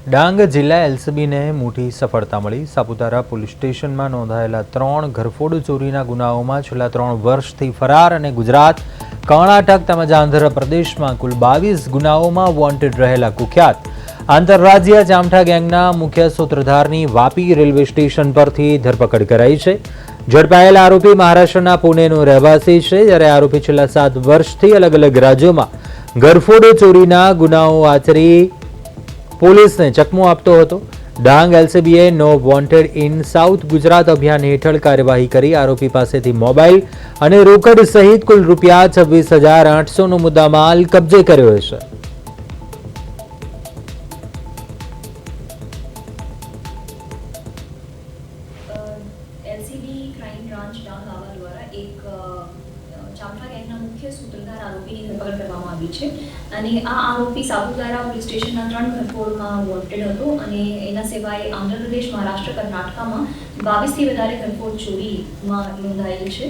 ડાંગ જિલ્લા એલસીબીને મોટી સફળતા મળી। સાપુતારા પોલીસ સ્ટેશનમાં નોંધાયેલા 3 ઘરફોડ ચોરીના ગુનાઓમાં છેલ્લા 3 વર્ષથી ફરાર અને ગુજરાત, કર્ણાટક તેમજ આંધ્રપ્રદેશમાં કુલ 22 ગુનાઓમાં વોન્ટેડ રહેલા કુખ્યાત આંતરરાજ્ય ચામઠા ગેંગના મુખ્ય સૂત્રધારની વાપી રેલવે સ્ટેશન પરથી ધરપકડ કરાઈ છે। ઝડપાયેલ આરોપી મહારાષ્ટ્રના પુણેનો રહેવાસી છે, જ્યારે આરોપી છેલ્લા 7 વર્ષથી અલગ અલગ રાજ્યોમાં ઘરફોડ ચોરીના ગુનાઓ આચરી પોલીસને ચકમો આપતો હતો। ડાંગ એલસીબીએ નો વોન્ટેડ ઇન સાઉથ ગુજરાત અભિયાન હેઠળ કાર્યવાહી કરી આરોપી પાસેથી મોબાઈલ અને રોકડ સહિત કુલ રૂપિયા 26,800નો મુદ્દામાલ કબજે કર્યો છે। एलसीबी क्राइम ब्रांच डांग आवा द्वारा एक चामठा गैंगना मुख्य सूत्रधार आरोपीની ધરપકડ કરવામાં આવી છે અને આ આરોપી સાપુતારા પોલીસ સ્ટેશનના 3 ઘરફોડમાં વોન્ટેડ હતો અને એના સિવાય આંધ્રપ્રદેશ, મહારાષ્ટ્ર, કર્ણાટકમાં 22થી વધારે ઘરફોડ ચોરીમાં નોંધાયેલ છે।